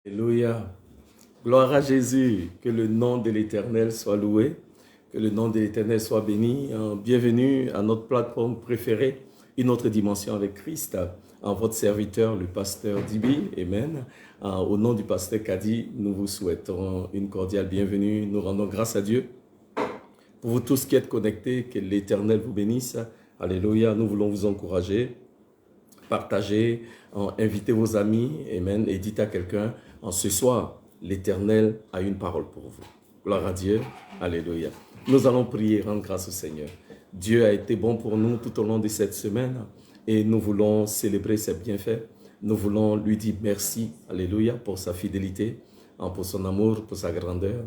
Alléluia. Gloire à Jésus. Que le nom de l'Éternel soit loué. Que le nom de l'Éternel soit béni. Bienvenue à notre plateforme préférée, une autre dimension avec Christ. En votre serviteur, le pasteur Dibi. Amen. Au nom du pasteur Kadi, nous vous souhaitons une cordiale bienvenue. Nous rendons grâce à Dieu. Pour vous tous qui êtes connectés, que l'Éternel vous bénisse. Alléluia. Nous voulons vous encourager. Partagez, invitez vos amis, amen, et dites à quelqu'un, ce soir, l'Éternel a une parole pour vous. Gloire à Dieu, alléluia. Nous allons prier, rendre grâce au Seigneur. Dieu a été bon pour nous tout au long de cette semaine et nous voulons célébrer ses bienfaits. Nous voulons lui dire merci, alléluia, pour sa fidélité, pour son amour, pour sa grandeur,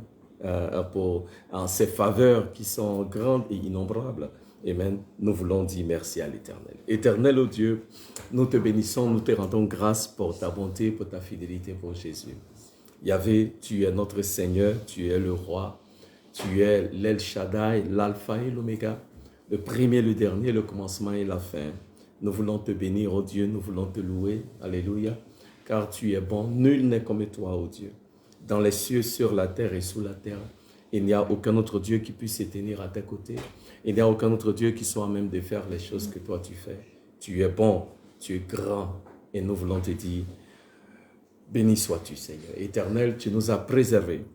pour ses faveurs qui sont grandes et innombrables. Amen. Nous voulons dire merci à l'Éternel. Éternel, ô Dieu, nous te bénissons, nous te rendons grâce pour ta bonté, pour ta fidélité, pour Jésus. Yahvé, tu es notre Seigneur, tu es le roi, tu es l'El Shaddai, l'Alpha et l'Oméga, le premier, le dernier, le commencement et la fin. Nous voulons te bénir, ô Dieu, nous voulons te louer. Alléluia. Car tu es bon, nul n'est comme toi, ô Dieu. Dans les cieux, sur la terre et sous la terre, il n'y a aucun autre Dieu qui puisse se tenir à tes côtés. Il n'y a aucun autre Dieu qui soit à même de faire les choses que toi tu fais. Tu es bon, tu es grand et nous voulons te dire, béni sois-tu Seigneur. Éternel, tu nous as préservés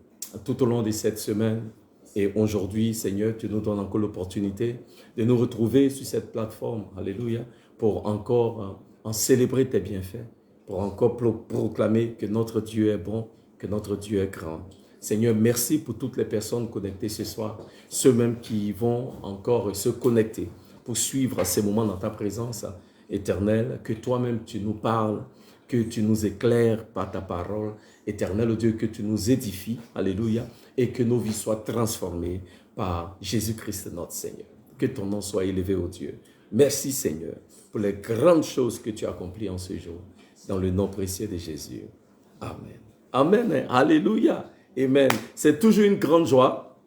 tout au long de cette semaine et aujourd'hui Seigneur, tu nous donnes encore l'opportunité de nous retrouver sur cette plateforme, alléluia, pour encore en célébrer tes bienfaits, pour encore proclamer que notre Dieu est bon, que notre Dieu est grand. Seigneur, merci pour toutes les personnes connectées ce soir, ceux même qui vont encore se connecter pour suivre ces moments dans ta présence éternelle, que toi-même tu nous parles, que tu nous éclaires par ta parole, éternel Dieu, que tu nous édifies, alléluia, et que nos vies soient transformées par Jésus-Christ notre Seigneur. Que ton nom soit élevé, ô Dieu. Merci Seigneur pour les grandes choses que tu as accomplies en ce jour, dans le nom précieux de Jésus. Amen. Amen. Alléluia. Amen. C'est toujours une grande joie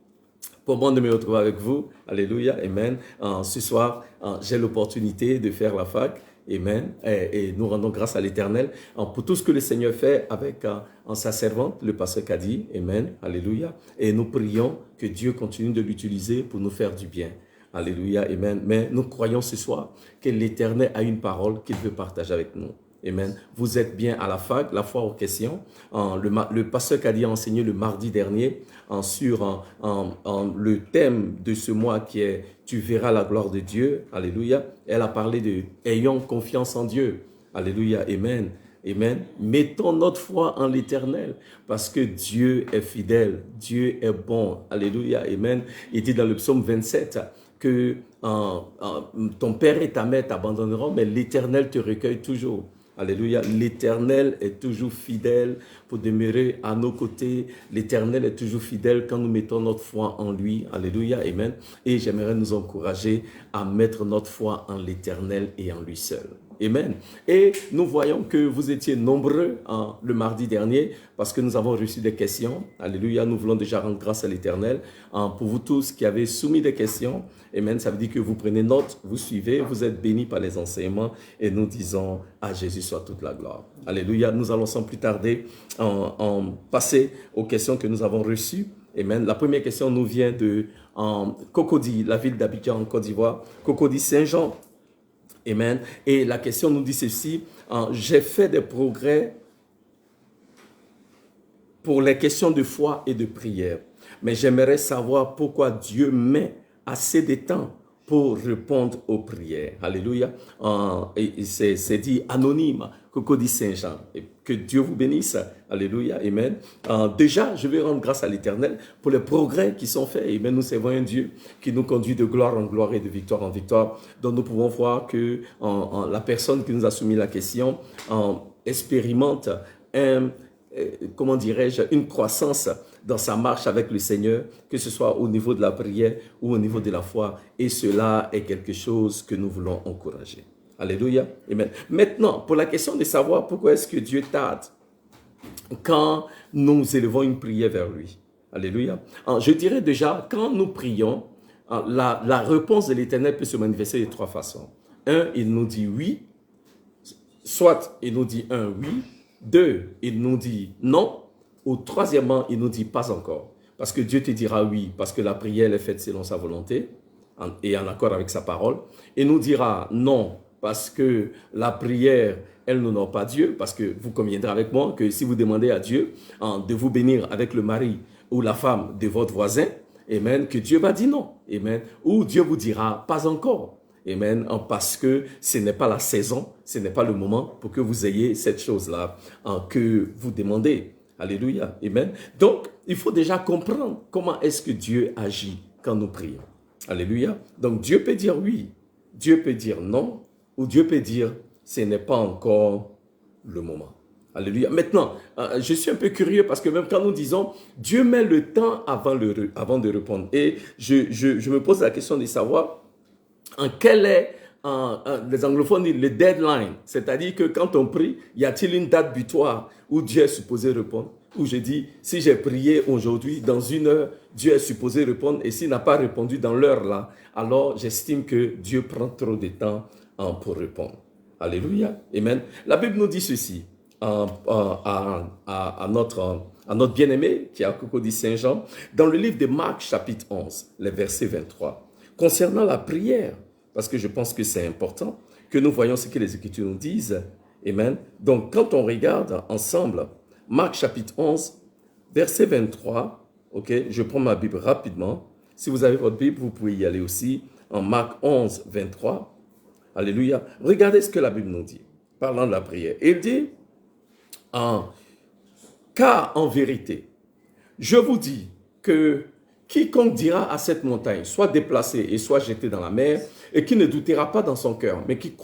pour moi de me retrouver avec vous. Alléluia. Amen. Ce soir, j'ai l'opportunité de faire la fac. Amen. Et nous rendons grâce à l'Éternel pour tout ce que le Seigneur fait avec sa servante, le pasteur Kadi. Amen. Alléluia. Et nous prions que Dieu continue de l'utiliser pour nous faire du bien. Alléluia. Amen. Mais nous croyons ce soir que l'Éternel a une parole qu'il veut partager avec nous. Amen. Vous êtes bien à la fac, la foire aux questions. Le pasteur Kadi a enseigné le mardi dernier sur le thème de ce mois qui est « Tu verras la gloire de Dieu ». Alléluia. Elle a parlé de « Ayons confiance en Dieu ». Alléluia. Amen. Amen. Mettons notre foi en l'Éternel parce que Dieu est fidèle. Dieu est bon. Alléluia. Amen. Il dit dans le psaume 27 que ton père et ta mère t'abandonneront, mais l'Éternel te recueille toujours. Alléluia. L'Éternel est toujours fidèle pour demeurer à nos côtés. L'Éternel est toujours fidèle quand nous mettons notre foi en lui. Alléluia. Amen. Et j'aimerais nous encourager à mettre notre foi en l'Éternel et en lui seul. Amen. Et nous voyons que vous étiez nombreux le mardi dernier parce que nous avons reçu des questions. Alléluia. Nous voulons déjà rendre grâce à l'Éternel pour vous tous qui avez soumis des questions. Amen. Ça veut dire que vous prenez note, vous suivez, vous êtes bénis par les enseignements et nous disons à Jésus soit toute la gloire. Alléluia. Nous allons sans plus tarder passer aux questions que nous avons reçues. Amen. La première question nous vient de Cocody, la ville d'Abidjan en Côte d'Ivoire. Cocody Saint-Jean. Amen. Et la question nous dit ceci, j'ai fait des progrès pour les questions de foi et de prière, mais j'aimerais savoir pourquoi Dieu met assez de temps pour répondre aux prières. Alléluia. C'est dit anonyme, Cocody Saint-Jean. Que Dieu vous bénisse. Alléluia. Amen. Déjà, je vais rendre grâce à l'Éternel pour les progrès qui sont faits. Amen. Nous servons un Dieu qui nous conduit de gloire en gloire et de victoire en victoire. Donc, nous pouvons voir que la personne qui nous a soumis la question expérimente comment dirais-je, une croissance dans sa marche avec le Seigneur, que ce soit au niveau de la prière ou au niveau de la foi. Et cela est quelque chose que nous voulons encourager. Alléluia. Amen. Maintenant, pour la question de savoir pourquoi est-ce que Dieu tarde quand nous élevons une prière vers lui. Alléluia. Je dirais déjà, quand nous prions, la réponse de l'Éternel peut se manifester de trois façons. Un, il nous dit oui. Soit il nous dit un oui, 2, il nous dit non. Ou troisièmement, il nous dit pas encore. Parce que Dieu te dira oui, parce que la prière est faite selon sa volonté et en accord avec sa parole. Il nous dira non, parce que la prière, elle n'honore pas Dieu, parce que vous conviendrez avec moi que si vous demandez à Dieu de vous bénir avec le mari ou la femme de votre voisin, amen, que Dieu va dire non, amen, ou Dieu vous dira pas encore, amen, parce que ce n'est pas la saison, ce n'est pas le moment pour que vous ayez cette chose-là que vous demandez. Alléluia, amen. Donc, il faut déjà comprendre comment est-ce que Dieu agit quand nous prions. Alléluia. Donc, Dieu peut dire oui, Dieu peut dire non, ou Dieu peut dire ce n'est pas encore le moment. Alléluia. Maintenant, je suis un peu curieux parce que même quand nous disons Dieu met le temps avant de répondre. Et je me pose la question de savoir quel est, les anglophones disent le deadline. C'est-à-dire que quand on prie, y a-t-il une date butoir où Dieu est supposé répondre? Où je dis, si j'ai prié aujourd'hui, dans 1 heure, Dieu est supposé répondre. Et s'il n'a pas répondu dans l'heure là, alors j'estime que Dieu prend trop de temps pour répondre. Alléluia. Amen. La Bible nous dit ceci à notre bien-aimé, qui est à Cocody Saint-Jean, dans le livre de Marc, chapitre 11, les versets 23. Concernant la prière, parce que je pense que c'est important que nous voyons ce que les Écritures nous disent. Amen. Donc, quand on regarde ensemble, Marc, chapitre 11, verset 23, ok, je prends ma Bible rapidement. Si vous avez votre Bible, vous pouvez y aller aussi, en Marc 11, 23. Alléluia. Regardez ce que la Bible nous dit, parlant de la prière. Il dit, car en vérité, je vous dis que quiconque dira à cette montagne, soit déplacée et soit jetée dans la mer, et qui ne doutera pas dans son cœur, mais qui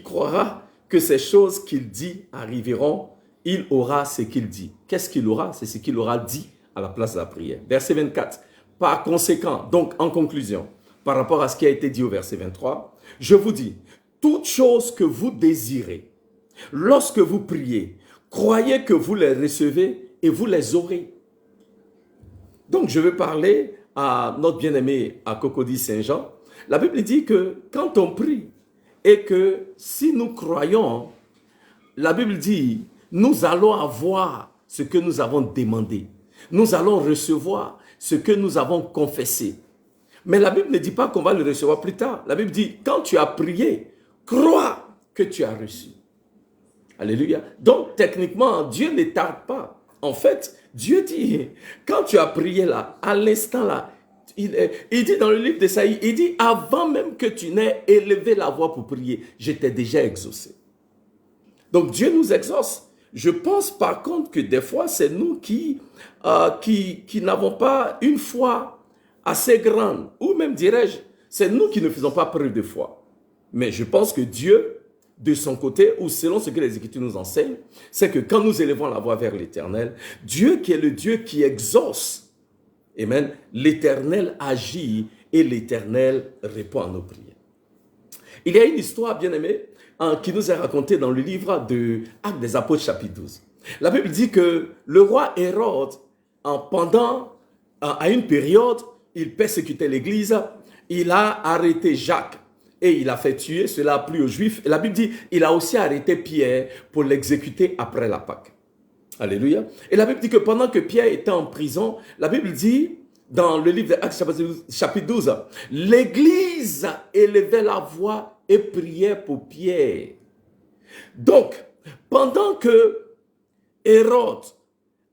croira que ces choses qu'il dit arriveront, il aura ce qu'il dit. Qu'est-ce qu'il aura? C'est ce qu'il aura dit à la place de la prière. Verset 24. Par conséquent, donc en conclusion, par rapport à ce qui a été dit au verset 23, je vous dis, toutes choses que vous désirez, lorsque vous priez, croyez que vous les recevez et vous les aurez. Donc, je veux parler à notre bien-aimé à Cocody Saint-Jean. La Bible dit que quand on prie et que si nous croyons, la Bible dit, nous allons avoir ce que nous avons demandé. Nous allons recevoir ce que nous avons confessé. Mais la Bible ne dit pas qu'on va le recevoir plus tard. La Bible dit, quand tu as prié, crois que tu as reçu. Alléluia. Donc, techniquement, Dieu ne tarde pas. En fait, Dieu dit, quand tu as prié là, à l'instant là, il dit dans le livre d'Ésaïe, il dit, avant même que tu n'aies élevé la voix pour prier, je t'ai déjà exaucé. Donc, Dieu nous exauce. Je pense par contre que des fois, c'est nous qui n'avons pas une foi assez grande, ou même dirais-je, c'est nous qui ne faisons pas preuve de foi. Mais je pense que Dieu, de son côté, ou selon ce que les Écritures nous enseignent, c'est que quand nous élevons la voix vers l'Éternel, Dieu qui est le Dieu qui exauce, amen, l'Éternel agit et l'Éternel répond à nos prières. Il y a une histoire, bien aimée, qui nous est racontée dans le livre de Actes des Apôtres, chapitre 12. La Bible dit que le roi Hérode, à une période, il persécutait l'Église, il a arrêté Jacques et il a fait tuer, cela a plu aux Juifs. Et la Bible dit, il a aussi arrêté Pierre pour l'exécuter après la Pâque. Alléluia. Et la Bible dit que pendant que Pierre était en prison, la Bible dit, dans le livre d'Actes chapitre 12, l'Église élevait la voix et priait pour Pierre. Donc, pendant que Hérode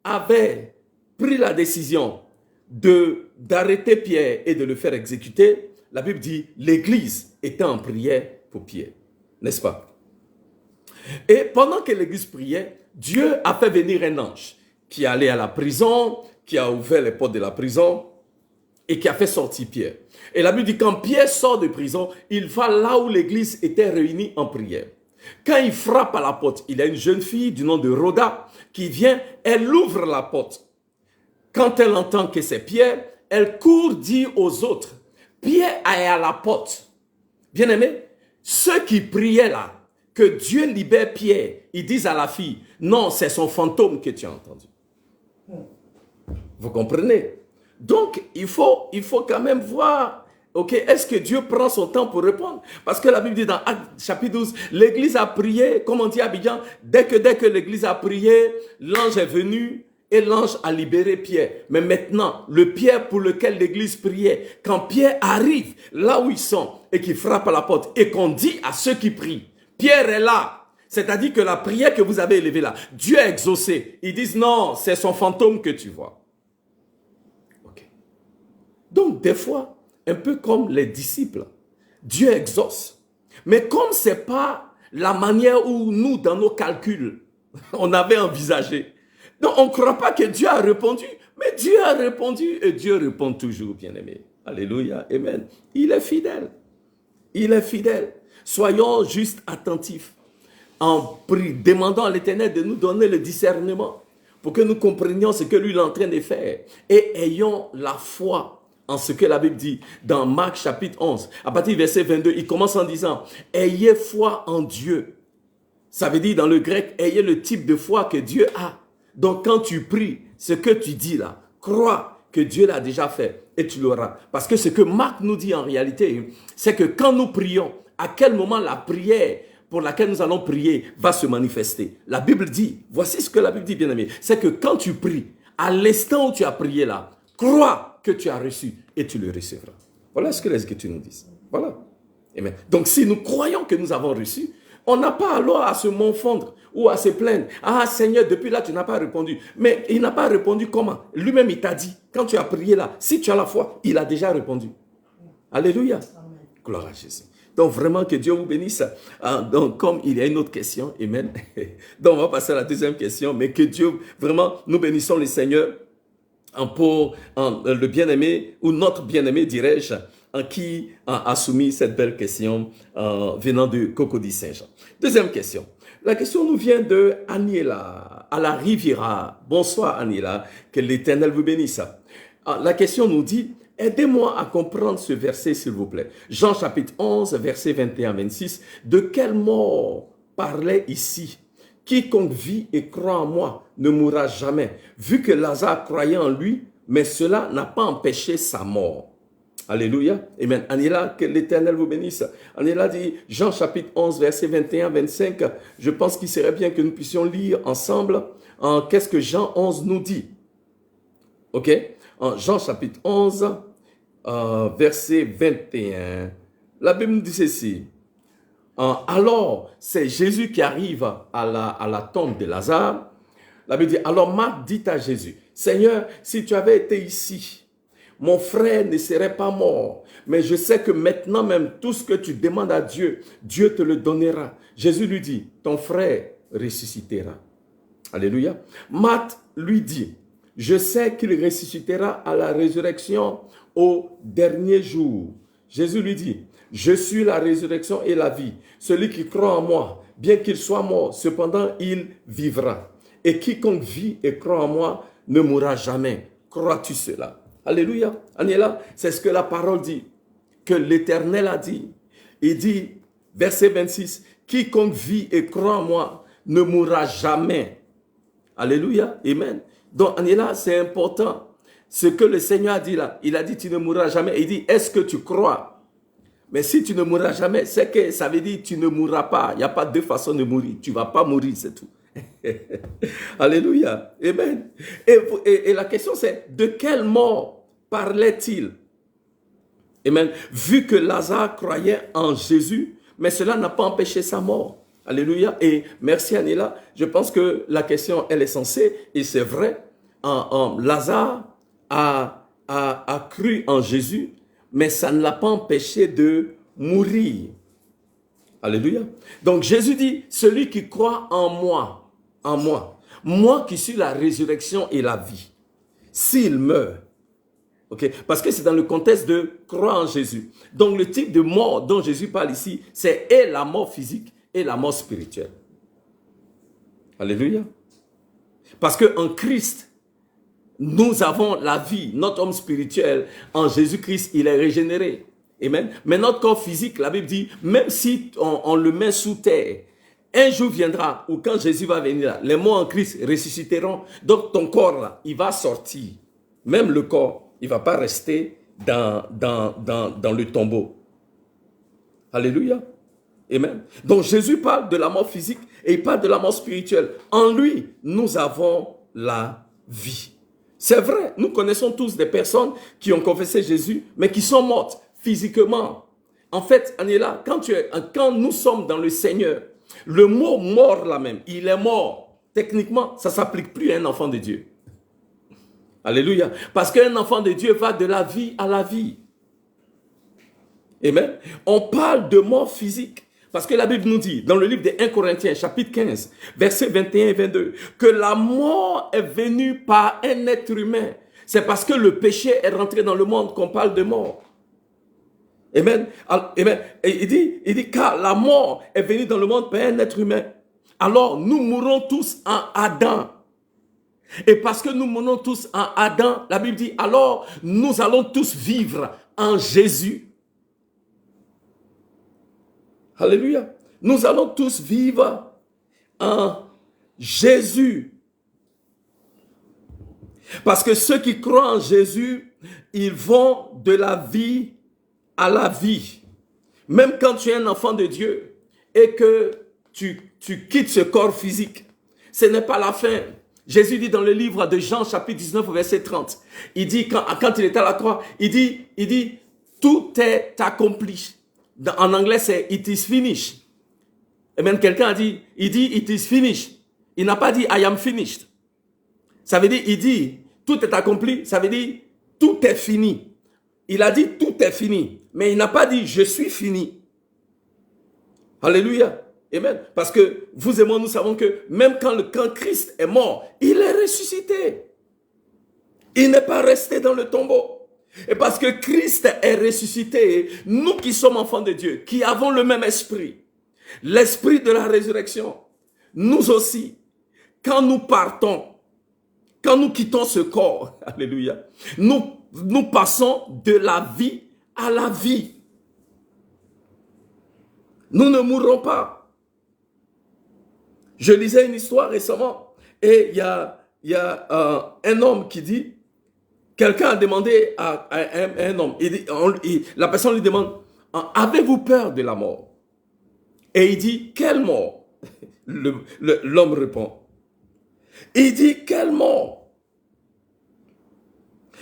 avait pris la décision d'arrêter Pierre et de le faire exécuter, la Bible dit, l'Église était en prière pour Pierre. N'est-ce pas? Et pendant que l'Église priait, Dieu a fait venir un ange qui est allé à la prison, qui a ouvert les portes de la prison et qui a fait sortir Pierre. Et la Bible dit, quand Pierre sort de prison, il va là où l'Église était réunie en prière. Quand il frappe à la porte, il y a une jeune fille du nom de Rhoda qui vient, elle ouvre la porte. Quand elle entend que c'est Pierre, elle court dire aux autres, Pierre est à la porte. Bien aimé, ceux qui priaient là, que Dieu libère Pierre, ils disent à la fille, non, c'est son fantôme que tu as entendu. Vous comprenez? Donc, il faut quand même voir Ok, est-ce que Dieu prend son temps pour répondre? Parce que la Bible dit dans Actes chapitre 12, l'église a prié, comme on dit à Abidjan, dès que l'église a prié, l'ange est venu et l'ange a libéré Pierre. Mais maintenant, le Pierre pour lequel l'église priait, quand Pierre arrive là où ils sont et qu'il frappe à la porte et qu'on dit à ceux qui prient, Pierre est là. C'est-à-dire que la prière que vous avez élevée là, Dieu a exaucé. Ils disent non, c'est son fantôme que tu vois. Ok. Donc des fois, un peu comme les disciples, Dieu exauce. Mais comme ce n'est pas la manière où nous, dans nos calculs, on avait envisagé. Donc on ne croit pas que Dieu a répondu, mais Dieu a répondu et Dieu répond toujours, bien-aimé. Alléluia, amen. Il est fidèle. Il est fidèle. Soyons juste attentifs. En demandant à l'Éternel de nous donner le discernement pour que nous comprenions ce que lui est en train de faire. Et ayons la foi en ce que la Bible dit dans Marc chapitre 11. À partir du verset 22, il commence en disant « Ayez foi en Dieu ». Ça veut dire dans le grec, ayez le type de foi que Dieu a. Donc quand tu pries, ce que tu dis là, crois que Dieu l'a déjà fait et tu l'auras. Parce que ce que Marc nous dit en réalité, c'est que quand nous prions, à quel moment la prière pour laquelle nous allons prier va se manifester. La Bible dit, voici ce que la Bible dit, bien-aimé, c'est que quand tu pries, à l'instant où tu as prié là, crois que tu as reçu et tu le recevras. Voilà ce que les Écritures nous disent. Voilà. Amen. Donc si nous croyons que nous avons reçu, on n'a pas alors à se confondre ou à se plaindre. Ah Seigneur, depuis là tu n'as pas répondu. Mais il n'a pas répondu comment? Lui-même il t'a dit, quand tu as prié là, si tu as la foi, il a déjà répondu. Alléluia. Amen. Gloire à Jésus. Donc vraiment que Dieu vous bénisse. Donc comme il y a une autre question, amen. Donc on va passer à la deuxième question, mais que Dieu, vraiment, nous bénissons le Seigneur pour le bien-aimé, ou notre bien-aimé dirais-je, qui a soumis cette belle question venant de Cocody Saint-Jean. Deuxième question. La question nous vient de Aniela, à la Riviera. Bonsoir Aniela, que l'Éternel vous bénisse. La question nous dit, aidez-moi à comprendre ce verset, s'il vous plaît. Jean chapitre 11, verset 21-26. De quelle mort parlait ici? Quiconque vit et croit en moi ne mourra jamais. Vu que Lazare croyait en lui, mais cela n'a pas empêché sa mort. Alléluia. Amen. Aniela, que l'Éternel vous bénisse. Aniela dit, Jean chapitre 11, verset 21-25. Je pense qu'il serait bien que nous puissions lire ensemble qu'est-ce que Jean 11 nous dit. Ok? En Jean chapitre 11, verset 21, la Bible nous dit ceci. Alors, c'est Jésus qui arrive à la tombe de Lazare. La Bible dit, alors Marc dit à Jésus, Seigneur, si tu avais été ici, mon frère ne serait pas mort. Mais je sais que maintenant même, tout ce que tu demandes à Dieu, Dieu te le donnera. Jésus lui dit, ton frère ressuscitera. Alléluia. Marc lui dit, je sais qu'il ressuscitera à la résurrection au dernier jour. Jésus lui dit, je suis la résurrection et la vie. Celui qui croit en moi, bien qu'il soit mort, cependant il vivra. Et quiconque vit et croit en moi ne mourra jamais. Crois-tu cela? Alléluia. Aniela, c'est ce que la parole dit, que l'Éternel a dit. Il dit, verset 26, quiconque vit et croit en moi ne mourra jamais. Alléluia. Amen. Donc, Aniela, c'est important. Ce que le Seigneur a dit là, il a dit, tu ne mourras jamais. Il dit, est-ce que tu crois? Mais si tu ne mourras jamais, c'est que ça veut dire, tu ne mourras pas. Il n'y a pas deux façons de mourir. Tu ne vas pas mourir, c'est tout. Alléluia. Amen. Et la question c'est, de quelle mort parlait-il? Amen. Vu que Lazare croyait en Jésus, mais cela n'a pas empêché sa mort. Alléluia. Et merci Anila. Je pense que la question, elle est censée, et c'est vrai, Lazare a cru en Jésus, mais ça ne l'a pas empêché de mourir. Alléluia. Donc Jésus dit, celui qui croit en moi, moi qui suis la résurrection et la vie, s'il meurt, okay? Parce que c'est dans le contexte de croire en Jésus. Donc le type de mort dont Jésus parle ici, c'est et la mort physique et la mort spirituelle. Alléluia. Parce qu'en Christ, nous avons la vie, notre homme spirituel, en Jésus-Christ, il est régénéré. Amen. Mais notre corps physique, la Bible dit, même si on le met sous terre, un jour viendra où quand Jésus va venir, là, les morts en Christ ressusciteront. Donc ton corps, là, il va sortir. Même le corps, il ne va pas rester dans le tombeau. Alléluia. Amen. Donc Jésus parle de la mort physique et il parle de la mort spirituelle. En lui, nous avons la vie. C'est vrai, nous connaissons tous des personnes qui ont confessé Jésus, mais qui sont mortes physiquement. En fait, Aniela, quand nous sommes dans le Seigneur, le mot mort là même, il est mort. Techniquement, ça ne s'applique plus à un enfant de Dieu. Alléluia. Parce qu'un enfant de Dieu va de la vie à la vie. Amen. On parle de mort physique. Parce que la Bible nous dit, dans le livre des 1 Corinthiens, chapitre 15, versets 21 et 22, que la mort est venue par un être humain. C'est parce que le péché est rentré dans le monde qu'on parle de mort. Amen. Amen. Et il dit, car la mort est venue dans le monde par un être humain. Alors, nous mourrons tous en Adam. Et parce que nous mourrons tous en Adam, la Bible dit, alors, nous allons tous vivre en Jésus. Alléluia. Nous allons tous vivre en Jésus. Parce que ceux qui croient en Jésus, ils vont de la vie à la vie. Même quand tu es un enfant de Dieu et que tu quittes ce corps physique, ce n'est pas la fin. Jésus dit dans le livre de Jean, chapitre 19, verset 30, il dit, quand il est à la croix, il dit, tout est accompli. En anglais, c'est « it is finished ». Et même quelqu'un a dit, il dit « it is finished ». Il n'a pas dit « I am finished ». Ça veut dire, il dit « tout est accompli », ça veut dire « tout est fini ». Il a dit « tout est fini », mais il n'a pas dit « je suis fini ». Alléluia. Amen. Parce que vous et moi, nous savons que même quand Christ est mort, il est ressuscité. Il n'est pas resté dans le tombeau. Et parce que Christ est ressuscité, nous qui sommes enfants de Dieu, qui avons le même esprit, l'esprit de la résurrection, nous aussi, quand nous partons, quand nous quittons ce corps, alléluia, nous passons de la vie à la vie. Nous ne mourrons pas. Je lisais une histoire récemment et il y a un homme qui dit, quelqu'un a demandé à un homme, la personne lui demande, avez-vous peur de la mort? Et il dit, quelle mort? L'homme répond. Il dit, quelle mort?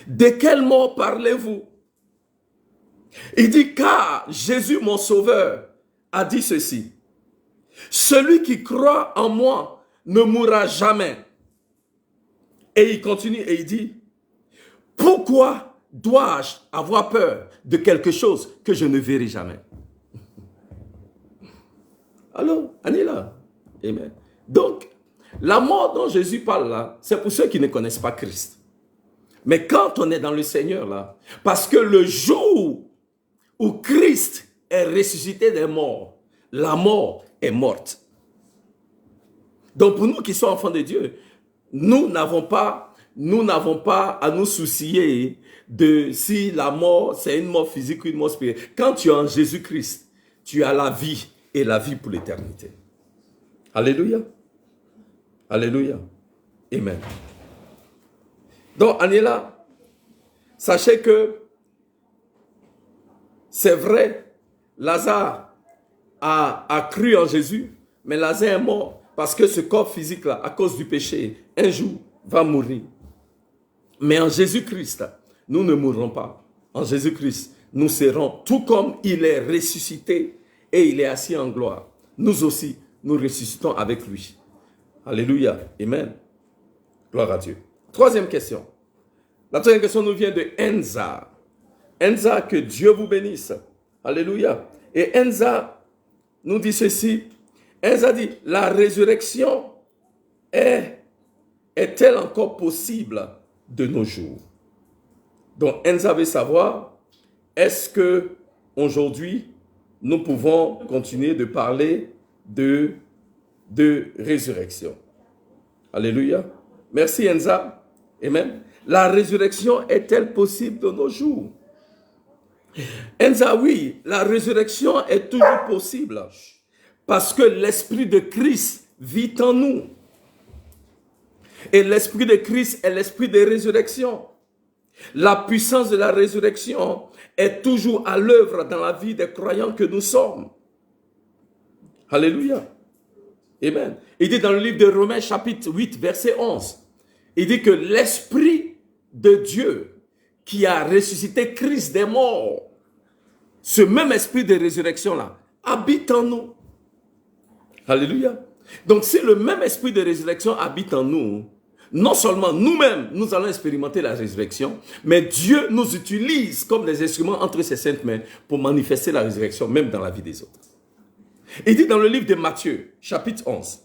De quelle mort parlez-vous? Il dit, car Jésus, mon sauveur, a dit ceci. Celui qui croit en moi ne mourra jamais. Et il continue et il dit, pourquoi dois-je avoir peur de quelque chose que je ne verrai jamais? Alors, Anila, amen. Donc, la mort dont Jésus parle là, c'est pour ceux qui ne connaissent pas Christ. Mais quand on est dans le Seigneur là, parce que le jour où Christ est ressuscité des morts, la mort est morte. Donc pour nous qui sommes enfants de Dieu, nous n'avons pas à nous soucier de si la mort, c'est une mort physique ou une mort spirituelle. Quand tu es en Jésus-Christ, tu as la vie et la vie pour l'éternité. Alléluia. Alléluia. Amen. Donc, Aniela, sachez que c'est vrai, Lazare a cru en Jésus, mais Lazare est mort parce que ce corps physique-là, à cause du péché, un jour va mourir. Mais en Jésus-Christ, nous ne mourrons pas. En Jésus-Christ, nous serons, tout comme il est ressuscité et il est assis en gloire. Nous aussi, nous ressuscitons avec lui. Alléluia. Amen. Gloire à Dieu. Troisième question. La troisième question nous vient de Enza. Enza, que Dieu vous bénisse. Alléluia. Et Enza nous dit ceci. Enza dit, la résurrection est-elle encore possible de nos jours? Donc, Enza veut savoir, est-ce que aujourd'hui nous pouvons continuer de parler de résurrection? Alléluia. Merci Enza. Amen. La résurrection est-elle possible de nos jours? Enza, oui, la résurrection est toujours possible parce que l'Esprit de Christ vit en nous. Et l'Esprit de Christ est l'Esprit de résurrection. La puissance de la résurrection est toujours à l'œuvre dans la vie des croyants que nous sommes. Alléluia. Amen. Il dit dans le livre de Romains chapitre 8, verset 11, il dit que l'Esprit de Dieu qui a ressuscité Christ des morts, ce même esprit de résurrection-là, habite en nous. Alléluia. Donc si le même esprit de résurrection habite en nous, non seulement nous-mêmes, nous allons expérimenter la résurrection, mais Dieu nous utilise comme des instruments entre ses saintes mains pour manifester la résurrection, même dans la vie des autres. Il dit dans le livre de Matthieu, chapitre 11,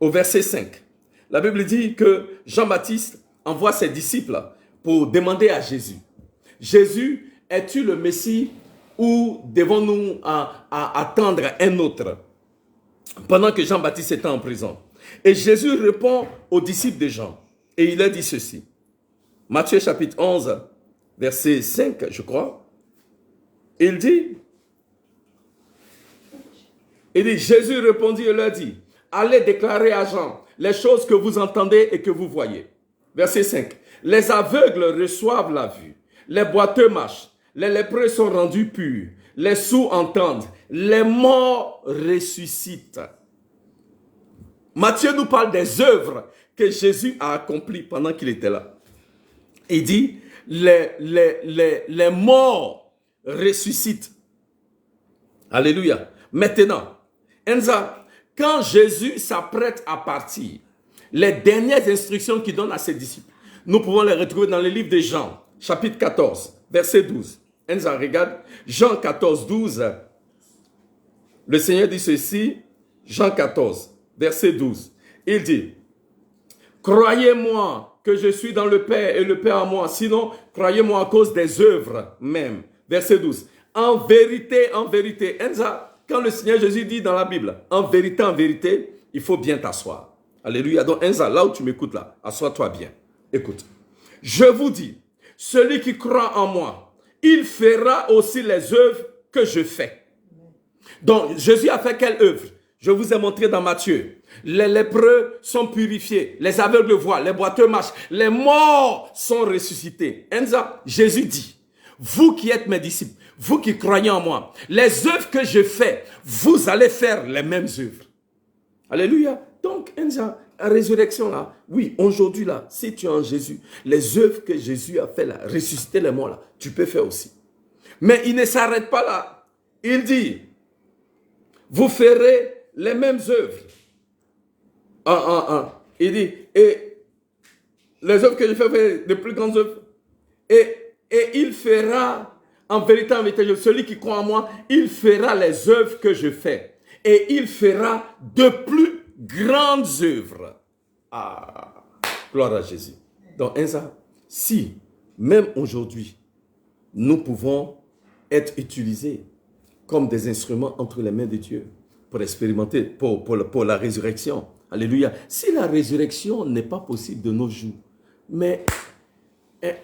au verset 5, la Bible dit que Jean-Baptiste envoie ses disciples pour demander à Jésus, Jésus, es-tu le Messie ou devons-nous attendre un autre? Pendant que Jean-Baptiste était en prison. Et Jésus répond aux disciples de Jean. Et il a dit ceci. Matthieu chapitre 11, verset 5, je crois. Il dit, Jésus répondit et leur dit, allez déclarer à Jean les choses que vous entendez et que vous voyez. Verset 5. Les aveugles reçoivent la vue. Les boiteux marchent. Les lépreux sont rendus purs. Les sourds entendent. Les morts ressuscitent. Matthieu nous parle des œuvres que Jésus a accomplies pendant qu'il était là. Il dit, les morts ressuscitent. Alléluia. Maintenant, Enza, quand Jésus s'apprête à partir, les dernières instructions qu'il donne à ses disciples, nous pouvons les retrouver dans le livre de Jean, chapitre 14, verset 12. Enza, regarde, Jean 14, 12. Le Seigneur dit ceci, Jean 14, verset 12. Il dit, croyez-moi que je suis dans le Père et le Père en moi, sinon croyez-moi à cause des œuvres même. Verset 12. En vérité, Enza, quand le Seigneur Jésus dit dans la Bible, en vérité, il faut bien t'asseoir. Alléluia. Donc Enza, là où tu m'écoutes là, assois-toi bien. Écoute, je vous dis, celui qui croit en moi, il fera aussi les œuvres que je fais. Donc, Jésus a fait quelle œuvre? Je vous ai montré dans Matthieu. Les lépreux sont purifiés, les aveugles voient, les boiteux marchent, les morts sont ressuscités. Enza, Jésus dit, vous qui êtes mes disciples, vous qui croyez en moi, les œuvres que je fais, vous allez faire les mêmes œuvres. Alléluia. Donc, Enza, la résurrection là, oui, aujourd'hui là, si tu es en Jésus, les œuvres que Jésus a fait là, ressusciter les morts là, tu peux faire aussi. Mais il ne s'arrête pas là. Il dit, vous ferez les mêmes œuvres. Il dit, et les œuvres que je fais, les plus grandes œuvres. Et il fera, en vérité, celui qui croit en moi, il fera les œuvres que je fais. Et il fera de plus grandes œuvres. Ah, gloire à Jésus. Donc, si, même aujourd'hui, nous pouvons être utilisés comme des instruments entre les mains de Dieu pour expérimenter, pour la résurrection. Alléluia. Si la résurrection n'est pas possible de nos jours, mais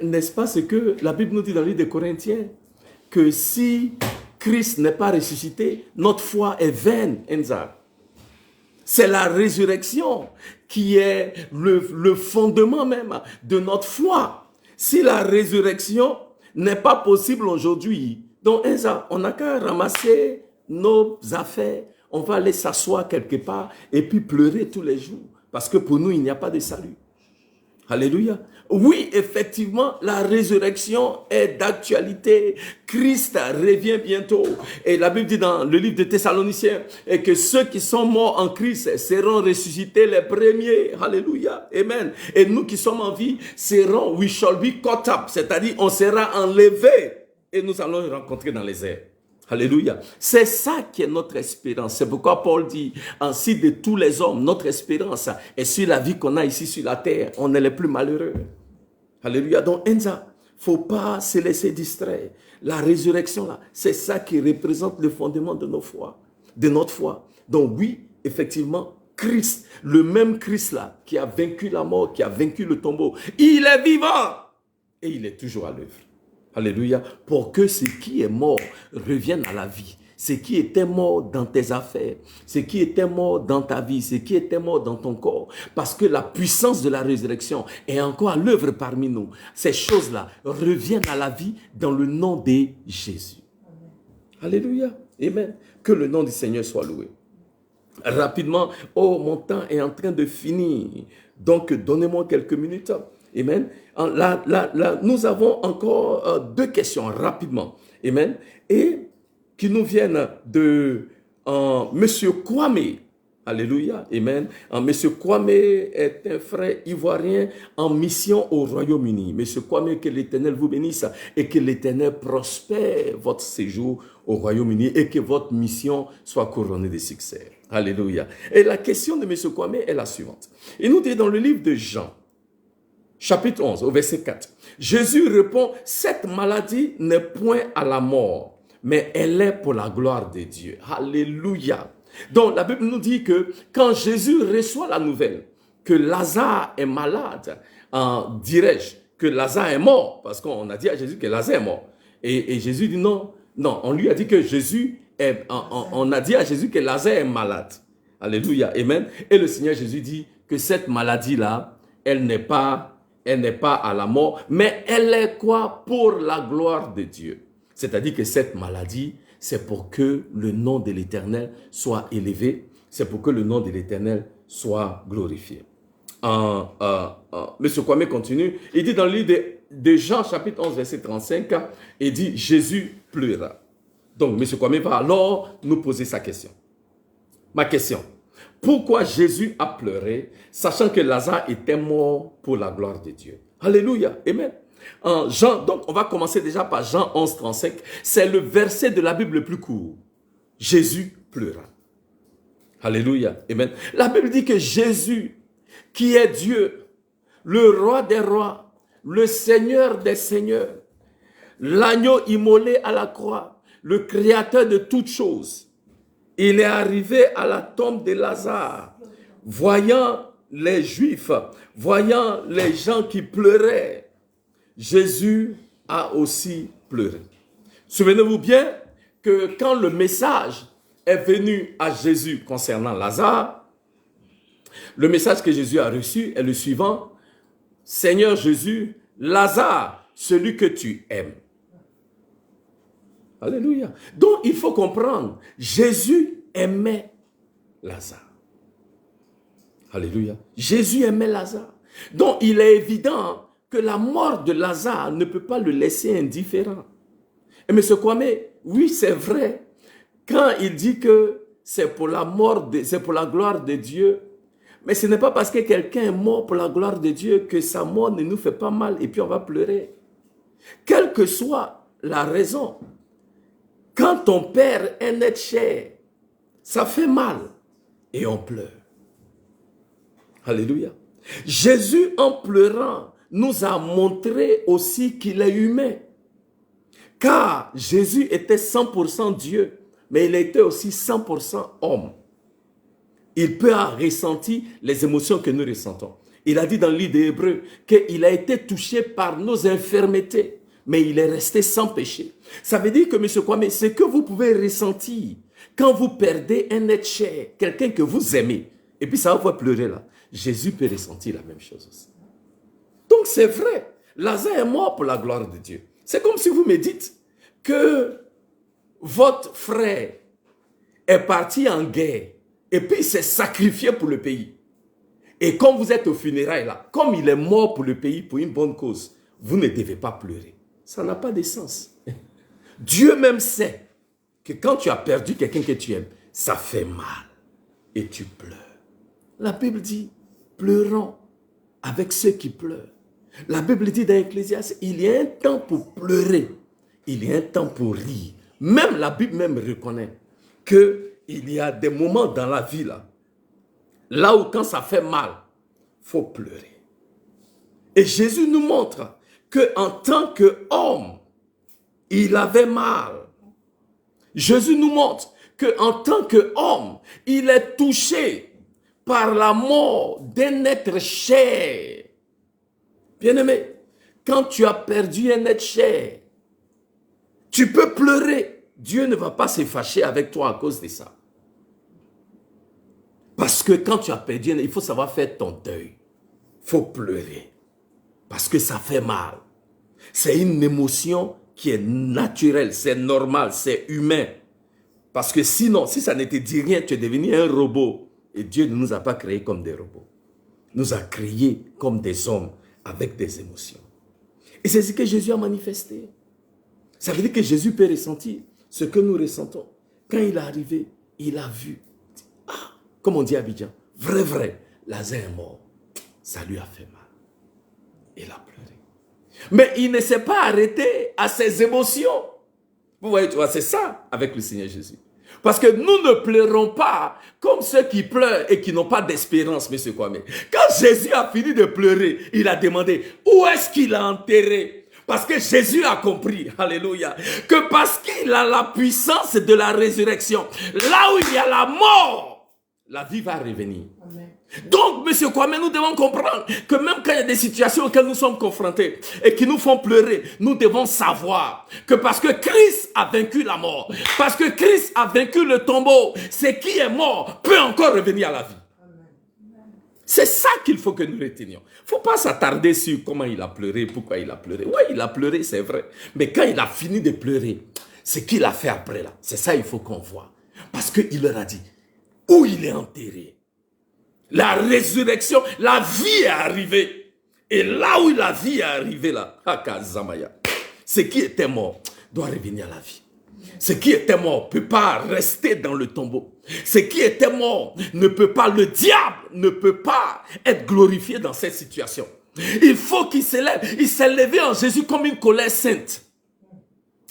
n'est-ce pas ce que la Bible nous dit dans le livre des Corinthiens, que si Christ n'est pas ressuscité, notre foi est vaine, Enza. C'est la résurrection qui est le fondement même de notre foi. Si la résurrection n'est pas possible aujourd'hui, donc Enza, on n'a qu'à ramasser nos affaires, on va aller s'asseoir quelque part et puis pleurer tous les jours. Parce que pour nous, il n'y a pas de salut. Alléluia. Oui, effectivement, la résurrection est d'actualité. Christ revient bientôt. Et la Bible dit dans le livre de Thessaloniciens que ceux qui sont morts en Christ seront ressuscités les premiers. Alléluia. Amen. Et nous qui sommes en vie serons, we shall be caught up. C'est-à-dire, on sera enlevés et nous allons le rencontrer dans les airs. Alléluia. C'est ça qui est notre espérance. C'est pourquoi Paul dit, ainsi de tous les hommes, notre espérance est sur la vie qu'on a ici sur la terre. On est les plus malheureux. Alléluia. Donc, Enza, faut pas se laisser distraire. La résurrection, là, c'est ça qui représente le fondement de notre foi. Donc, oui, effectivement, Christ, le même Christ là, qui a vaincu la mort, qui a vaincu le tombeau, il est vivant et il est toujours à l'œuvre. Alléluia. Pour que ce qui est mort revienne à la vie. ce qui était mort dans tes affaires, ce qui était mort dans ta vie, ce qui était mort dans ton corps. Parce que la puissance de la résurrection est encore à l'œuvre parmi nous. Ces choses-là reviennent à la vie dans le nom de Jésus. Alléluia. Amen. Que le nom du Seigneur soit loué. Rapidement, oh, mon temps est en train de finir. Donc, donnez-moi quelques minutes. Amen. Là, nous avons encore 2 questions rapidement. Amen. Et qui nous viennent de Monsieur Kwame. Alléluia. Amen. Monsieur Kwame est un frère ivoirien en mission au Royaume-Uni. Monsieur Kwame, que l'Éternel vous bénisse et que l'Éternel prospère votre séjour au Royaume-Uni et que votre mission soit couronnée de succès. Alléluia. Et la question de Monsieur Kwame est la suivante. Il nous dit dans le livre de Jean, chapitre 11, au verset 4. Jésus répond, cette maladie n'est point à la mort, mais elle est pour la gloire de Dieu. Alléluia. Donc la Bible nous dit que quand Jésus reçoit la nouvelle que Lazare est malade, dirais-je que Lazare est mort, parce qu'on a dit à Jésus que Lazare est mort. Et Jésus dit non, on lui a dit que on a dit à Jésus que Lazare est malade. Alléluia, amen. Et le Seigneur Jésus dit que cette maladie-là, elle n'est pas à la mort, mais elle est quoi? Pour la gloire de Dieu. C'est-à-dire que cette maladie, c'est pour que le nom de l'Éternel soit élevé, c'est pour que le nom de l'Éternel soit glorifié. Monsieur Kwame continue, il dit dans le livre de Jean, chapitre 11, verset 35, il dit, Jésus pleura. Donc, Monsieur Kwame va alors nous poser sa question. Ma question, pourquoi Jésus a pleuré, sachant que Lazare était mort pour la gloire de Dieu? Alléluia, amen. Donc, on va commencer déjà par Jean 11, 35. C'est le verset de la Bible le plus court. Jésus pleura. Alléluia, amen. La Bible dit que Jésus, qui est Dieu, le roi des rois, le Seigneur des seigneurs, l'agneau immolé à la croix, le créateur de toutes choses, il est arrivé à la tombe de Lazare, voyant les Juifs, voyant les gens qui pleuraient. Jésus a aussi pleuré. Souvenez-vous bien que quand le message est venu à Jésus concernant Lazare, le message que Jésus a reçu est le suivant. Seigneur Jésus, Lazare, celui que tu aimes. Alléluia. Donc, il faut comprendre, Jésus aimait Lazare. Alléluia. Jésus aimait Lazare. Donc, il est évident que la mort de Lazare ne peut pas le laisser indifférent. Et M. Kwame, oui, c'est vrai, quand il dit que c'est pour la gloire de Dieu, mais ce n'est pas parce que quelqu'un est mort pour la gloire de Dieu que sa mort ne nous fait pas mal et puis on va pleurer. Quelle que soit la raison, quand ton père est net cher, ça fait mal et on pleure. Alléluia. Jésus, en pleurant, nous a montré aussi qu'il est humain. Car Jésus était 100% Dieu, mais il était aussi 100% homme. Il peut avoir ressenti les émotions que nous ressentons. Il a dit dans le livre des Hébreux qu'il a été touché par nos infirmités, mais il est resté sans péché. Ça veut dire que, M. Kwame, ce que vous pouvez ressentir quand vous perdez un être cher, quelqu'un que vous aimez, et puis ça va vous pleurer là, Jésus peut ressentir la même chose aussi. Donc c'est vrai, Lazare est mort pour la gloire de Dieu. C'est comme si vous me dites que votre frère est parti en guerre et puis il s'est sacrifié pour le pays. Et comme vous êtes au funérailles là, comme il est mort pour le pays, pour une bonne cause, vous ne devez pas pleurer. Ça n'a pas de sens. Dieu même sait que quand tu as perdu quelqu'un que tu aimes, ça fait mal et tu pleures. La Bible dit, pleurons avec ceux qui pleurent. La Bible dit dans Ecclésiaste, il y a un temps pour pleurer, il y a un temps pour rire. Même la Bible même reconnaît qu'il y a des moments dans la vie là où quand ça fait mal, il faut pleurer. Et Jésus nous montre qu'en tant qu'homme, il avait mal. Jésus nous montre qu'en tant qu'homme, il est touché par la mort d'un être cher. Bien-aimé, quand tu as perdu un être cher, tu peux pleurer. Dieu ne va pas se fâcher avec toi à cause de ça. Parce que quand tu as perdu, il faut savoir faire ton deuil. Il faut pleurer. Parce que ça fait mal. C'est une émotion qui est naturelle, c'est normal, c'est humain. Parce que sinon, si ça ne te dit rien, tu es devenu un robot. Et Dieu ne nous a pas créés comme des robots. Il nous a créés comme des hommes avec des émotions. Et c'est ce que Jésus a manifesté. Ça veut dire que Jésus peut ressentir ce que nous ressentons. Quand il est arrivé, il a vu. Ah, comme on dit à Abidjan, vrai, Lazare est mort. Ça lui a fait mal. Il a pleuré. Mais il ne s'est pas arrêté à ses émotions. Vous voyez, tu vois, c'est ça avec le Seigneur Jésus. Parce que nous ne pleurons pas comme ceux qui pleurent et qui n'ont pas d'espérance, M. Kwame. Quand Jésus a fini de pleurer, il a demandé où est-ce qu'il a enterré. Parce que Jésus a compris, alléluia, que parce qu'il a la puissance de la résurrection, là où il y a la mort, la vie va revenir. Amen. Donc, M. Kwame, nous devons comprendre que même quand il y a des situations auxquelles nous sommes confrontés et qui nous font pleurer, nous devons savoir que parce que Christ a vaincu la mort, parce que Christ a vaincu le tombeau, ce qui est mort peut encore revenir à la vie. C'est ça qu'il faut que nous retenions. Il ne faut pas s'attarder sur comment il a pleuré, pourquoi il a pleuré. Oui, il a pleuré, c'est vrai. Mais quand il a fini de pleurer, ce qu'il a fait après là, c'est ça qu'il faut qu'on voit. Parce qu'il leur a dit, où il est enterré. La résurrection, la vie est arrivée. Et là où la vie est arrivée, là, ce qui était mort doit revenir à la vie. Ce qui était mort ne peut pas rester dans le tombeau. Ce qui était mort ne peut pas, le diable ne peut pas être glorifié dans cette situation. Il faut qu'il s'élève. Il s'est levé en Jésus comme une colère sainte.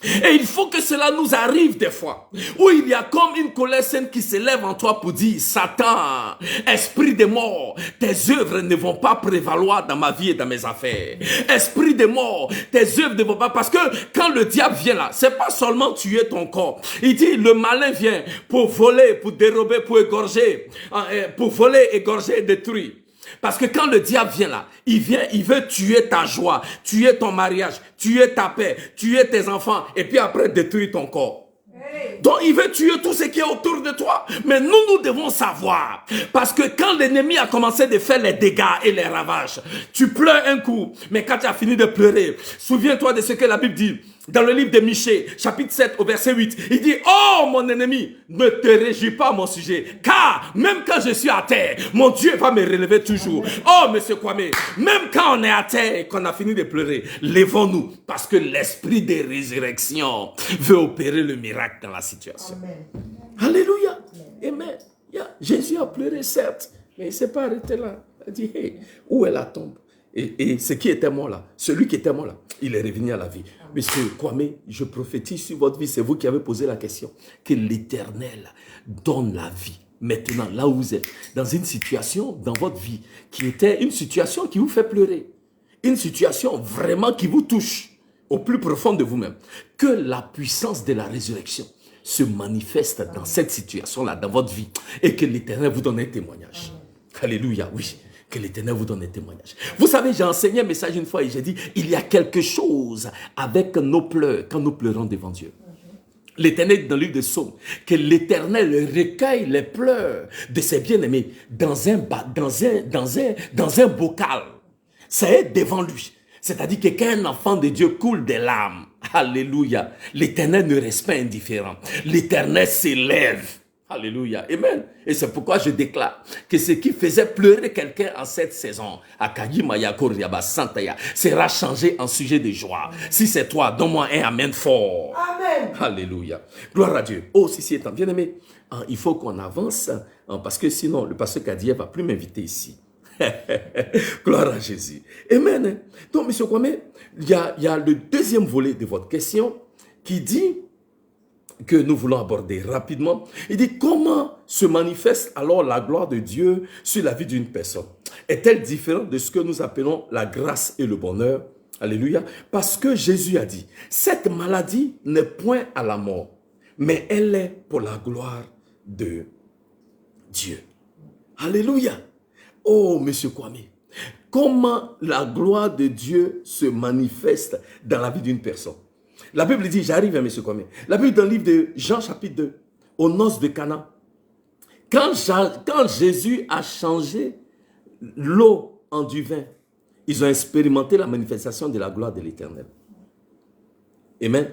Et il faut que cela nous arrive des fois, où il y a comme une colère sainte qui s'élève en toi pour dire, Satan, esprit de mort, tes œuvres ne vont pas prévaloir dans ma vie et dans mes affaires. Esprit de mort, tes œuvres ne vont pas, parce que quand le diable vient là, c'est pas seulement tuer ton corps. Il dit, le malin vient pour voler, pour dérober, pour égorger, pour voler, égorger et détruire. Parce que quand le diable vient là, il veut tuer ta joie, tuer ton mariage, tuer ta paix, tuer tes enfants et puis après détruire ton corps. Donc il veut tuer tout ce qui est autour de toi. Mais nous devons savoir. Parce que quand l'ennemi a commencé de faire les dégâts et les ravages, tu pleures un coup. Mais quand tu as fini de pleurer, souviens-toi de ce que la Bible dit. Dans le livre de Michée, chapitre 7 au verset 8, il dit, oh mon ennemi, ne te réjouis pas à mon sujet, car même quand je suis à terre, mon Dieu va me relever toujours. Oh monsieur Kwame, même quand on est à terre et qu'on a fini de pleurer, lèvons-nous, parce que l'esprit de résurrection veut opérer le miracle dans la situation. Amen. Alléluia. Amen. Jésus a pleuré certes, mais il ne s'est pas arrêté là. Il a dit, hey, où est la tombe? Et ce qui était mort là, celui qui était mort là, il est revenu à la vie. Monsieur Kwame, je prophétise sur votre vie, c'est vous qui avez posé la question, que l'Éternel donne la vie. Maintenant, là où vous êtes, dans une situation dans votre vie, qui était une situation qui vous fait pleurer, une situation vraiment qui vous touche au plus profond de vous-même, que la puissance de la résurrection se manifeste dans cette situation-là, dans votre vie, et que l'Éternel vous donne un témoignage. Alléluia, oui. Que l'Éternel vous donne un témoignage. Vous savez, j'ai enseigné un message une fois et j'ai dit, il y a quelque chose avec nos pleurs quand nous pleurons devant Dieu. L'Éternel, dans le livre de Psaumes, que l'Éternel recueille les pleurs de ses bien-aimés dans un bocal. C'est devant lui. C'est-à-dire que quand un enfant de Dieu coule des larmes, alléluia, l'Éternel ne reste pas indifférent. L'Éternel s'élève. Alléluia. Amen. Et c'est pourquoi je déclare que ce qui faisait pleurer quelqu'un en cette saison, sera changé en sujet de joie. Si c'est toi, donne-moi un amen fort. Amen. Alléluia. Gloire à Dieu. Oh, si étant bien aimé, il faut qu'on avance, parce que sinon, le pasteur Kadier ne va plus m'inviter ici. Gloire à Jésus. Amen. Donc, M. Kwame, il y a le deuxième volet de votre question qui dit, que nous voulons aborder rapidement. Il dit, comment se manifeste alors la gloire de Dieu sur la vie d'une personne? Est-elle différente de ce que nous appelons la grâce et le bonheur? Alléluia. Parce que Jésus a dit, cette maladie n'est point à la mort, mais elle est pour la gloire de Dieu. Alléluia. Oh, monsieur Kwame, comment la gloire de Dieu se manifeste dans la vie d'une personne? La Bible dit, j'arrive, M. Kwame. La Bible dans le livre de Jean chapitre 2, aux noces de Cana, quand Jésus a changé l'eau en du vin, ils ont expérimenté la manifestation de la gloire de l'Éternel. Amen.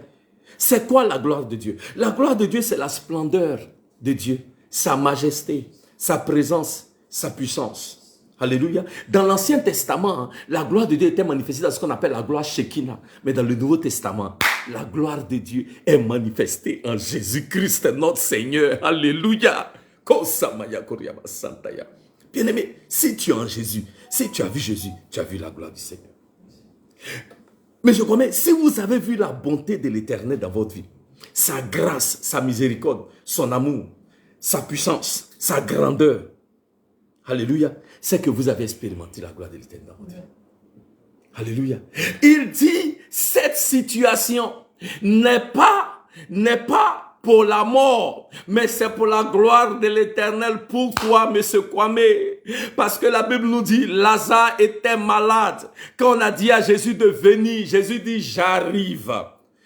C'est quoi la gloire de Dieu? La gloire de Dieu, c'est la splendeur de Dieu, sa majesté, sa présence, sa puissance. Alléluia. Dans l'Ancien Testament, la gloire de Dieu était manifestée dans ce qu'on appelle la gloire Shekinah. Mais dans le Nouveau Testament, la gloire de Dieu est manifestée en Jésus-Christ, notre Seigneur. Alléluia. Bien-aimé, si tu es en Jésus, si tu as vu Jésus, tu as vu la gloire du Seigneur. Mais je promets, si vous avez vu la bonté de l'Éternel dans votre vie, sa grâce, sa miséricorde, son amour, sa puissance, sa grandeur, alléluia, c'est que vous avez expérimenté la gloire de l'Éternel dans votre vie. Alléluia. Il dit, cette situation n'est pas pour la mort, mais c'est pour la gloire de l'Éternel. Pourquoi, M. Kwame? Parce que la Bible nous dit, Lazare était malade. Quand on a dit à Jésus de venir, Jésus dit, j'arrive,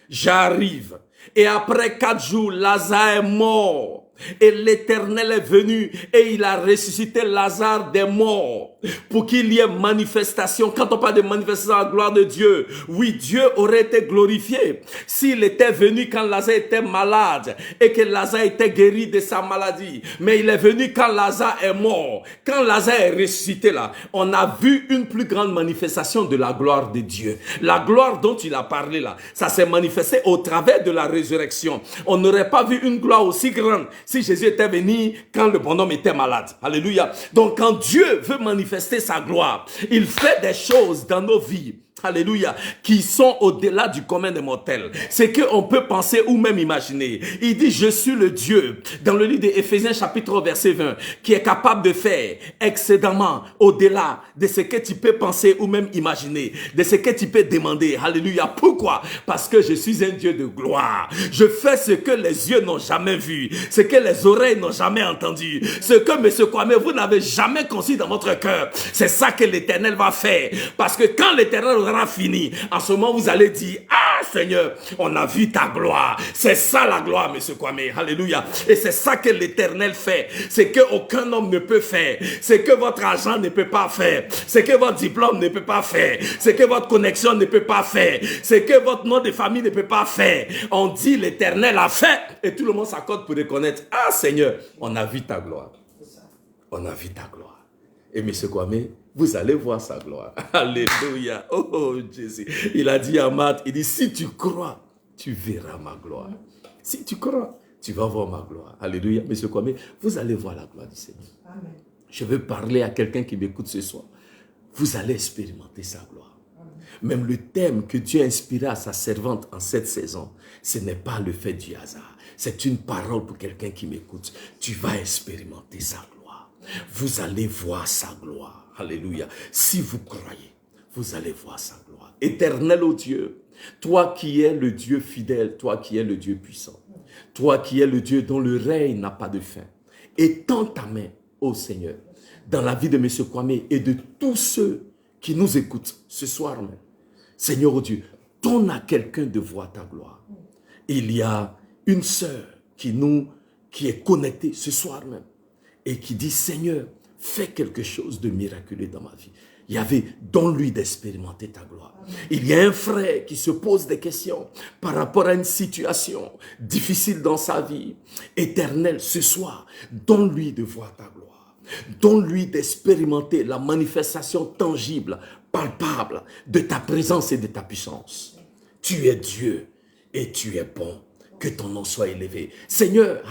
j'arrive. Et après 4 jours, Lazare est mort. Et l'Éternel est venu et il a ressuscité Lazare des morts pour qu'il y ait manifestation. Quand on parle de manifestation de la gloire de Dieu, oui, Dieu aurait été glorifié s'il était venu quand Lazare était malade et que Lazare était guéri de sa maladie. Mais il est venu quand Lazare est mort. Quand Lazare est ressuscité là, on a vu une plus grande manifestation de la gloire de Dieu. La gloire dont il a parlé là, ça s'est manifesté au travers de la résurrection. On n'aurait pas vu une gloire aussi grande si Jésus était venu quand le bonhomme était malade. Alléluia. Donc quand Dieu veut manifester sa gloire, il fait des choses dans nos vies, alléluia, qui sont au-delà du commun des mortels. C'est qu'on peut penser ou même imaginer. Il dit, je suis le Dieu, dans le livre d'Éphésiens chapitre 3 verset 20, qui est capable de faire excédemment au-delà de ce que tu peux penser ou même imaginer, de ce que tu peux demander. Alléluia. Pourquoi? Parce que je suis un Dieu de gloire. Je fais ce que les yeux n'ont jamais vu, ce que les oreilles n'ont jamais entendu, ce que, M. Kwame, vous n'avez jamais conçu dans votre cœur. C'est ça que l'Éternel va faire. Parce que quand l'Éternel aura fini, en ce moment vous allez dire, ah Seigneur, on a vu ta gloire. C'est ça la gloire, M. Kwame. Alléluia. Et c'est ça que l'Éternel fait. C'est que aucun homme ne peut faire. C'est que votre argent ne peut pas faire. C'est que votre diplôme ne peut pas faire. C'est que votre connexion ne peut pas faire. C'est que votre nom de famille ne peut pas faire. On dit l'Éternel a fait. Et tout le monde s'accorde pour reconnaître, ah Seigneur, on a vu ta gloire. On a vu ta gloire. Et M. Kwame, vous allez voir sa gloire. Alléluia. Oh Jésus. Il a dit à Marthe, il dit, si tu crois, tu verras ma gloire. Si tu crois, tu vas voir ma gloire. Alléluia. M. Kwame, vous allez voir la gloire du Seigneur. Amen. Je veux parler à quelqu'un qui m'écoute ce soir. Vous allez expérimenter sa gloire. Amen. Même le thème que Dieu a inspiré à sa servante en cette saison, ce n'est pas le fait du hasard. C'est une parole pour quelqu'un qui m'écoute. Tu vas expérimenter sa gloire. Vous allez voir sa gloire. Alléluia. Si vous croyez, vous allez voir sa gloire. Éternel, ô Dieu, toi qui es le Dieu fidèle, toi qui es le Dieu puissant, toi qui es le Dieu dont le règne n'a pas de fin, étends ta main, ô Seigneur, dans la vie de M. Kwame et de tous ceux qui nous écoutent ce soir même. Seigneur, ô Dieu, donne à quelqu'un de voir ta gloire. Il y a une sœur qui est connectée ce soir même et qui dit, Seigneur, fais quelque chose de miraculeux dans ma vie. Il y avait, donne-lui d'expérimenter ta gloire. Il y a un frère qui se pose des questions par rapport à une situation difficile dans sa vie. Éternel, ce soir, donne-lui de voir ta gloire. Donne-lui d'expérimenter la manifestation tangible, palpable de ta présence et de ta puissance. Tu es Dieu et tu es bon. Que ton nom soit élevé. Seigneur,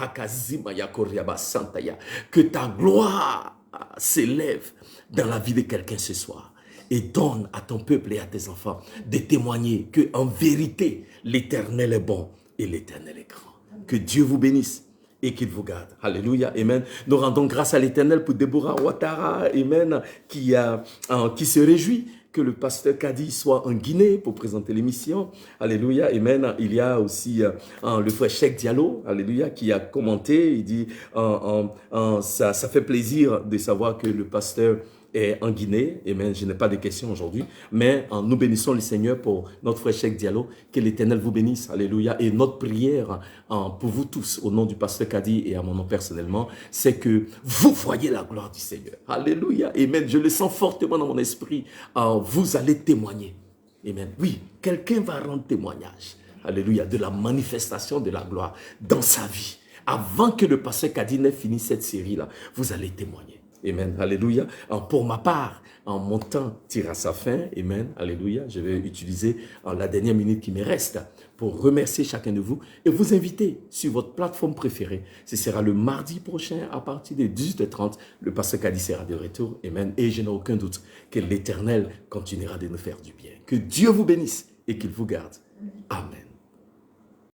que ta gloire s'élève dans la vie de quelqu'un ce soir et donne à ton peuple et à tes enfants de témoigner que en vérité l'Éternel est bon et l'Éternel est grand. Que Dieu vous bénisse et qu'il vous garde. Alléluia, amen. Nous rendons grâce à l'Éternel pour Deborah Ouattara, amen, qui se réjouit que le pasteur Kadi soit en Guinée pour présenter l'émission. Alléluia, amen. Il y a aussi le frère Cheikh Diallo, alléluia, qui a commenté. Il dit, ça fait plaisir de savoir que le pasteur est en Guinée. Amen. Je n'ai pas de questions aujourd'hui, mais nous bénissons le Seigneur pour notre frère Cheikh Diallo. Que l'Éternel vous bénisse. Alléluia. Et notre prière pour vous tous, au nom du pasteur Kadi et à mon nom personnellement, c'est que vous voyez la gloire du Seigneur. Alléluia. Amen. Je le sens fortement dans mon esprit. Vous allez témoigner. Amen. Oui, quelqu'un va rendre témoignage. Alléluia. De la manifestation de la gloire dans sa vie. Avant que le pasteur Kadi n'ait fini cette série-là, vous allez témoigner. Amen. Alléluia. Pour ma part, mon temps tire à sa fin. Amen. Alléluia. Je vais utiliser la dernière minute qui me reste pour remercier chacun de vous et vous inviter sur votre plateforme préférée. Ce sera le mardi prochain à partir de 18h30. Le pasteur Kadi sera de retour. Amen. Et je n'ai aucun doute que l'Éternel continuera de nous faire du bien. Que Dieu vous bénisse et qu'il vous garde. Amen.